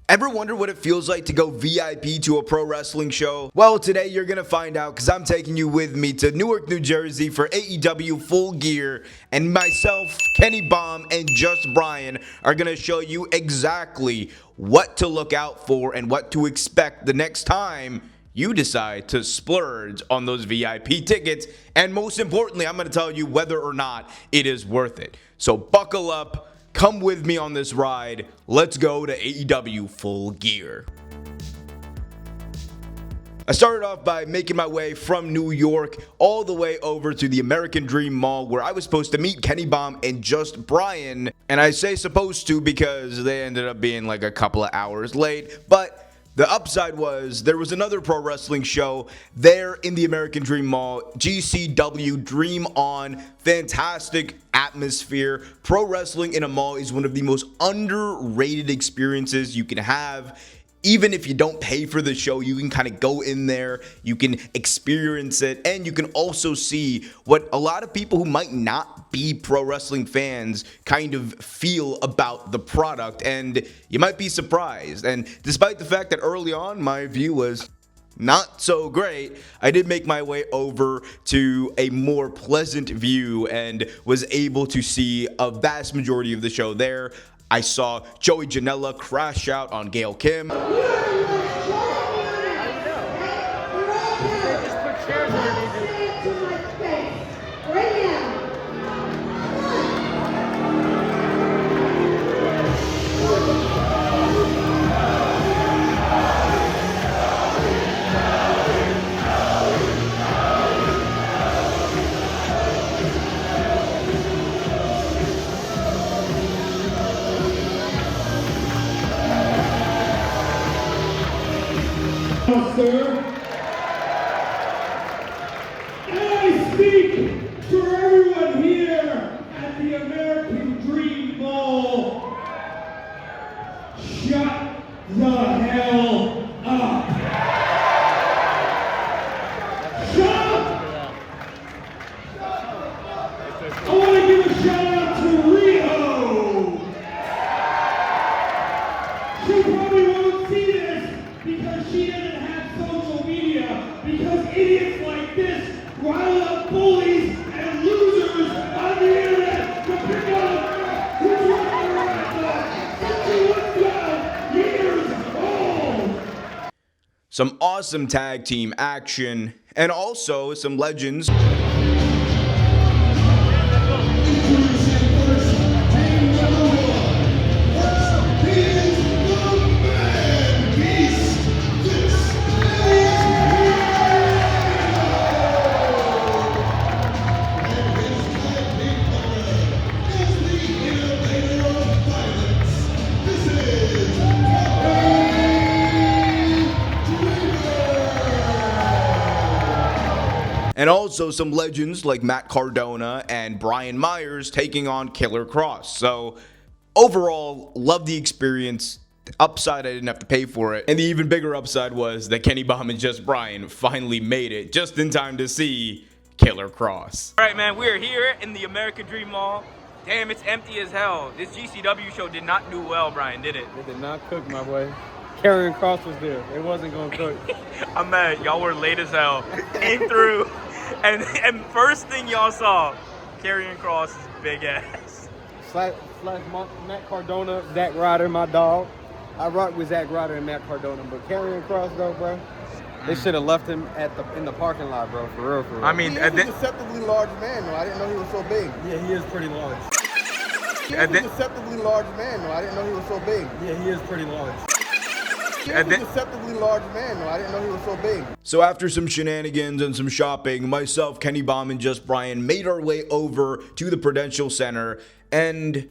Ever wonder what it feels like to go VIP to a pro wrestling show? Well, today you're gonna find out because I'm taking you with me to Newark, New Jersey for AEW Full Gear, and myself, Kenny Bomb, and Just Brian are gonna show you exactly what to look out for and what to expect the next time you decide to splurge on those VIP tickets. And most importantly, I'm gonna tell you whether or not it is worth it. So buckle up. Come with me on this ride. Let's go to AEW Full Gear. I started off by making my way from New York all the way over to the American Dream Mall where I was supposed to meet Kenny Bomb and Just Brian. And I say supposed to because they ended up being like a couple of hours late. But the upside was there was another pro wrestling show there in the American Dream Mall, GCW Dream On. Fantastic atmosphere. Pro wrestling in a mall is one of the most underrated experiences you can have. Even if you don't pay for the show, you can kind of go in there, you can experience it, and you can also see what a lot of people who might not be pro wrestling fans kind of feel about the product, and you might be surprised. And despite the fact that early on my view was not so great, I did make my way over to a more pleasant view and was able to see a vast majority of the show there. I saw Joey Janela crash out on Gail Kim. Sir, I speak for everyone here at the American Dream Mall. Shut the hell up. Shut up. I want to give a shout out to Rio. She probably won't see this because she doesn't have social media, because idiots like this rile up bullies and losers on the internet to pick on a girl who's running around since she was 12 years old. Some awesome tag team action, and also some legends. And also some legends like Matt Cardona and Brian Myers taking on Killer Cross. So overall, love the experience. The upside, I didn't have to pay for it. And the even bigger upside was that Kenny Bomb and Just Brian finally made it just in time to see Killer Cross. All right, man, we're here in the American Dream Mall. Damn, it's empty as hell. This GCW show did not do well, Brian, did it? It did not cook, my boy. Karrion Kross was there. It wasn't going to cook. I'm mad. Y'all were late as hell. Came through. And first thing y'all saw, Karrion Kross' big ass. Slash Matt Cardona, Zack Ryder, my dog. I rock with Zack Ryder and Matt Cardona, but Karrion Kross, though, bro, they should have left him in the parking lot, bro, for real, for real. I mean, he is a deceptively large man, though. I didn't know he was so big. Yeah, he is pretty large. He is a deceptively large man, though. I didn't know he was so big. Yeah, he is pretty large. He is a deceptively large man, though. I didn't know he was so big. So after some shenanigans and some shopping, myself, Kenny Bomb, and Just Brian made our way over to the Prudential Center, and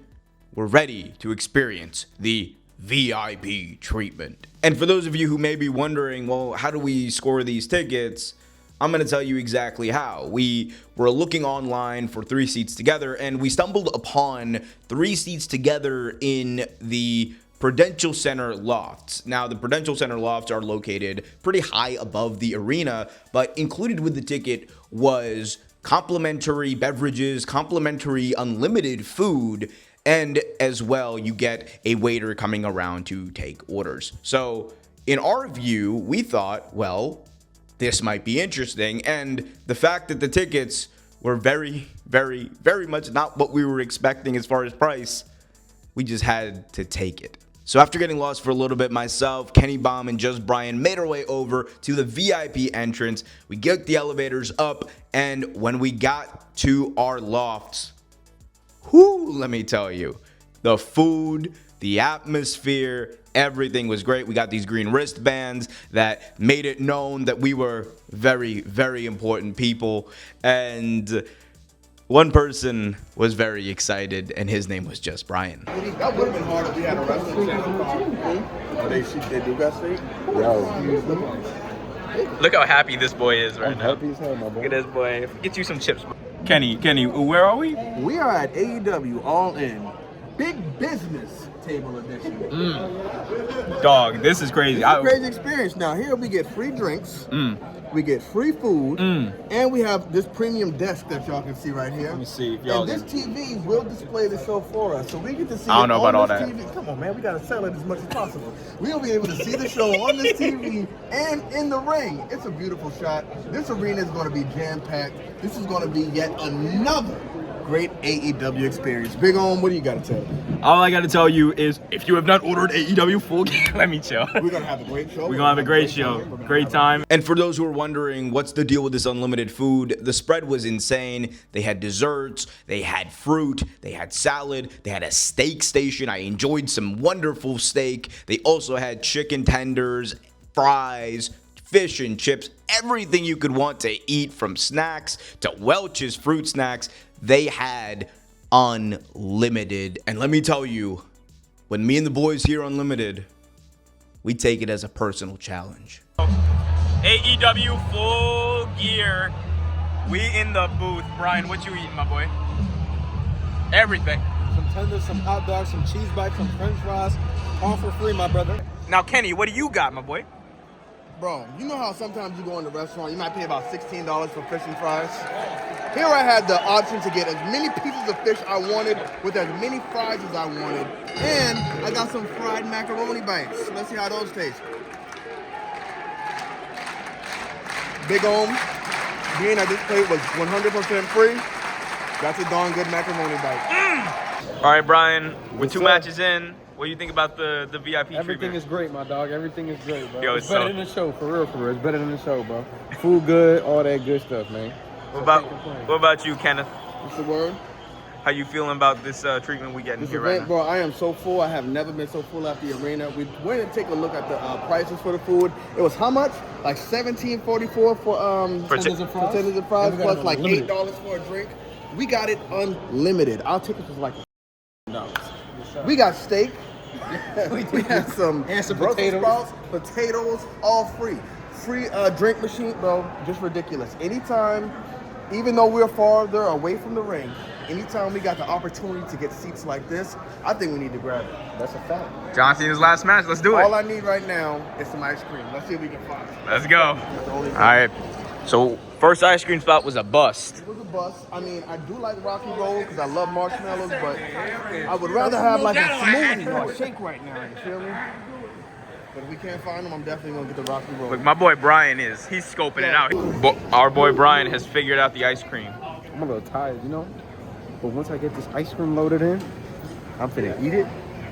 we're ready to experience the VIP treatment. And for those of you who may be wondering, well, how do we score these tickets? I'm going to tell you exactly how. We were looking online for 3 seats together, and we stumbled upon 3 seats together in the Prudential Center lofts. Now, the Prudential Center lofts are located pretty high above the arena, but included with the ticket was complimentary beverages, complimentary unlimited food, And as well, you get a waiter coming around to take orders. So in our view, we thought, well, this might be interesting. And the fact that the tickets were very, very, very much not what we were expecting as far as price, we just had to take it. So after getting lost for a little bit myself, Kenny Bomb and Just Brian made our way over to the VIP entrance. We get the elevators up, and when we got to our lofts, let me tell you, the food, the atmosphere, everything was great. We got these green wristbands that made it known that we were very, very important people. And one person was very excited, and his name was Just Brian. That would have been hard if we had a wrestling channel. They do wrestling? Look how happy this boy is right now. Happy as hell, my boy. Look at this boy. Get you some chips. Kenny, where are we? We are at AEW All In. Big business table edition. Dog, this is crazy. It's a crazy experience. Now here we get free drinks, we get free food, and we have this premium desk that y'all can see right here. Let me see if y'all. And this TV will display the show for us, so we get to see. I don't know about all that. TV. Come on, man, we gotta sell it as much as possible. We'll be able to see the show on this TV and in the ring. It's a beautiful shot. This arena is going to be jam-packed. This is going to be yet another great AEW experience. Big Om, what do you got to tell me? All I got to tell you is, if you have not ordered AEW full gear, let me chill. We're going to have a great show. We're going to have a great show. Great time. And for those who are wondering, what's the deal with this unlimited food? The spread was insane. They had desserts, they had fruit, they had salad, they had a steak station. I enjoyed some wonderful steak. They also had chicken tenders, fries, fish and chips, everything you could want to eat, from snacks to Welch's fruit snacks. They had unlimited. And let me tell you, when me and the boys here unlimited, we take it as a personal challenge. AEW full gear. We in the booth. Brian, what you eating, my boy? Everything. Some tenders, some hot dogs, some cheese bites, some french fries, all for free, my brother. Now, Kenny, what do you got, my boy? Bro, you know how sometimes you go in the restaurant, you might pay about $16 for fish and fries? Here I had the option to get as many pieces of fish I wanted with as many fries as I wanted. And I got some fried macaroni bites. Let's see how those taste. Big Om, being that this plate was 100% free, that's a darn good macaroni bite. All right, Brian, we're What's two up? matches in. What do you think about the VIP Everything treatment? is great, my dog. Everything is great, bro. Yo, it's it's better so- than the show, for real, for real. It's better than the show, bro. Food good, all that good stuff, man. What about you, Kenneth? What's the word? How you feeling about this treatment we getting This here event, right now? bro, I am so full. I have never been so full at the arena. We went and take a look at the prices for the food. It was how much? Like $17.44 for tenders and fries? tenders and fries, And we got plus it like unlimited. $8 for a drink. We got it unlimited. Our tickets was like $1. We got steak. we had some And some Brussels potatoes. sprouts, potatoes, all free. Free drink machine, bro. Just ridiculous. Anytime, even though we're farther away from the ring, anytime we got the opportunity to get seats like this, I think we need to grab it. That's a fact. John Cena's last match. Let's do All it. I need right now is some ice cream. Let's see if we can find it. Let's go. That's the only All thing. right. So first ice cream spot was a bust. It was a bust. I mean, I do like Rocky Road because I love marshmallows, but I would rather have like a smoothie or a shake right now. You feel me? But if we can't find them, I'm definitely gonna get the Rocky Road. Look, my boy Brian he's scoping it out. Our boy Brian has figured out the ice cream. I'm a little tired, you know? But once I get this ice cream loaded in, I'm finna eat it.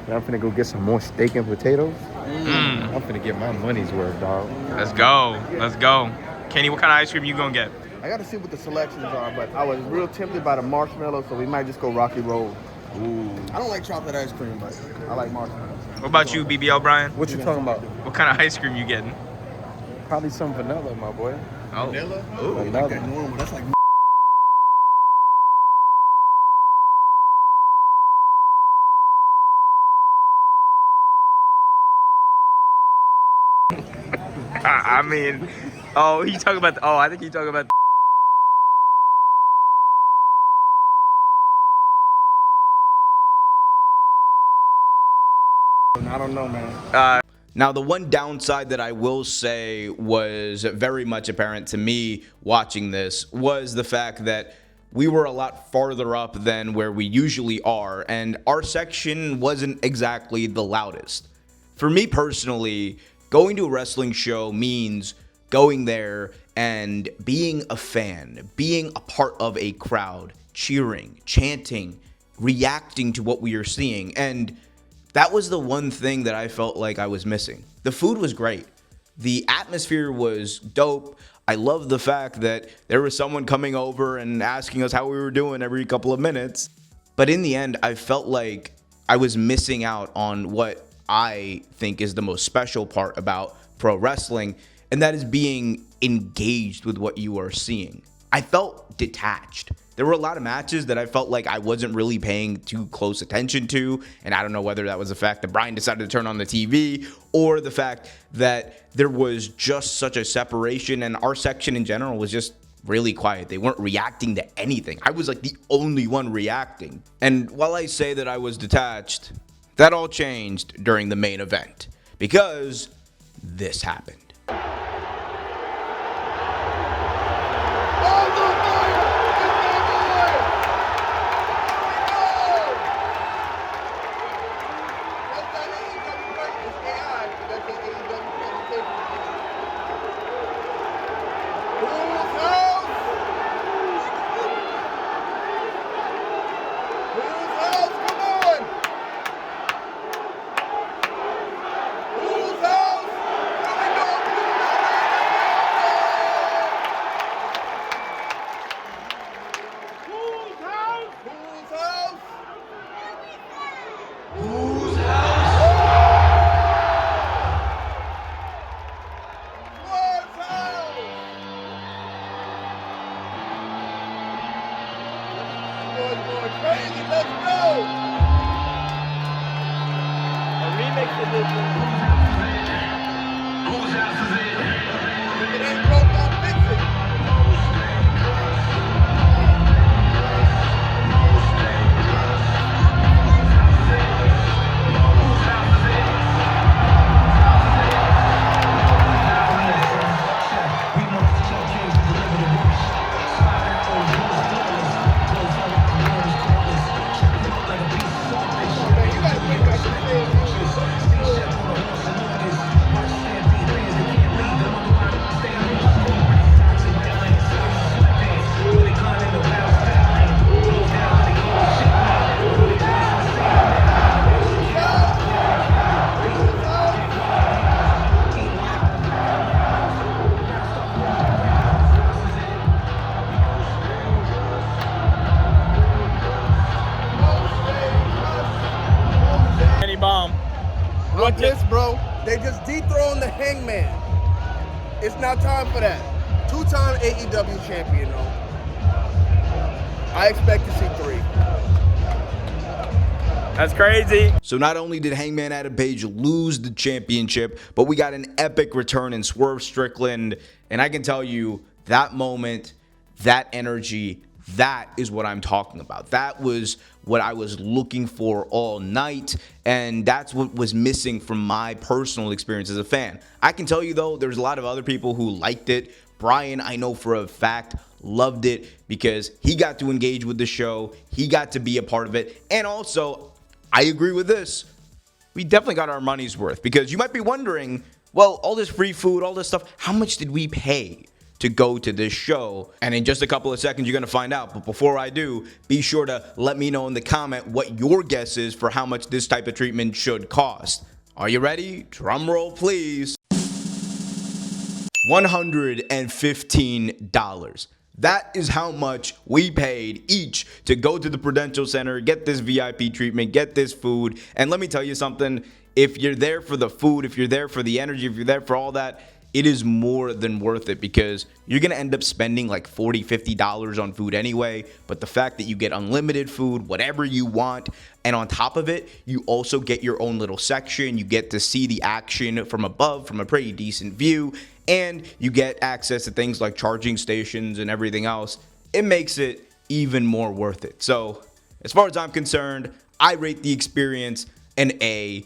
And I'm finna go get some more steak and potatoes. I'm finna get my money's worth, dog. Let's go. Let's go. Kenny, what kind of ice cream you gonna get? I gotta see what the selections are, but I was real tempted by the marshmallow, so we might just go Rocky Road. Ooh. I don't like chocolate ice cream, but I like marshmallows. What about you, BBL Brian? What you talking about? What kind of ice cream you getting? Probably some vanilla, my boy. Oh. Vanilla? Ooh. I like that normal. That's like I mean, oh, he talking about. I think he talking about. I don't know, man. Now, the one downside that I will say was very much apparent to me watching this was the fact that we were a lot farther up than where we usually are, and our section wasn't exactly the loudest. For me personally, going to a wrestling show means going there and being a fan, being a part of a crowd, cheering, chanting, reacting to what we are seeing. And that was the one thing that I felt like I was missing. The food was great. The atmosphere was dope. I love the fact that there was someone coming over and asking us how we were doing every couple of minutes. But in the end, I felt like I was missing out on what I think is the most special part about pro wrestling, and that is being engaged with what you are seeing. I felt detached. There were a lot of matches that I felt like I wasn't really paying too close attention to, and I don't know whether that was the fact that Brian decided to turn on the TV or the fact that there was just such a separation, and our section in general was just really quiet. They weren't reacting to anything. I was like the only one reacting. And while I say that I was detached, that all changed during the main event because this happened. What this, bro? They just dethroned the Hangman. It's not time for that. Two-time AEW champion, though. I expect to see 3. That's crazy. So not only did Hangman Adam Page lose the championship, but we got an epic return in Swerve Strickland. And I can tell you, that moment, that energy, that is what I'm talking about. That was what I was looking for all night, and that's what was missing from my personal experience as a fan. I can tell you, though, there's a lot of other people who liked it. Brian, I know for a fact, loved it because he got to engage with the show. He got to be a part of it. And also, I agree with this. We definitely got our money's worth because you might be wondering, well, all this free food, all this stuff, how much did we pay to go to this show? And in just a couple of seconds, you're going to find out. But before I do, be sure to let me know in the comment what your guess is for how much this type of treatment should cost. Are you ready? Drum roll, please. $115. That is how much we paid each to go to the Prudential Center, get this VIP treatment, get this food. And let me tell you something. If you're there for the food, if you're there for the energy, if you're there for all that, it is more than worth it because you're going to end up spending like $40, $50 on food anyway. But the fact that you get unlimited food, whatever you want, and on top of it, you also get your own little section. You get to see the action from above, from a pretty decent view, and you get access to things like charging stations and everything else. It makes it even more worth it. So as far as I'm concerned, I rate the experience an A.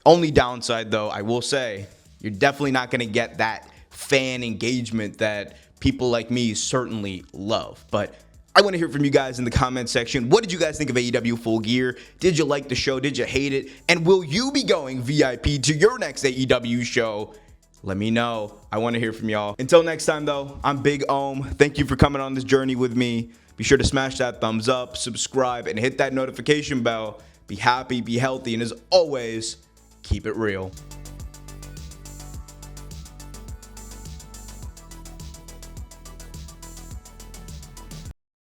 Only downside, though, I will say, you're definitely not going to get that fan engagement that people like me certainly love. But I want to hear from you guys in the comment section. What did you guys think of AEW Full Gear? Did you like the show? Did you hate it? And will you be going VIP to your next AEW show? Let me know. I want to hear from y'all. Until next time, though, I'm Big Ohm. Thank you for coming on this journey with me. Be sure to smash that thumbs up, subscribe, and hit that notification bell. Be happy, be healthy, and as always, keep it real.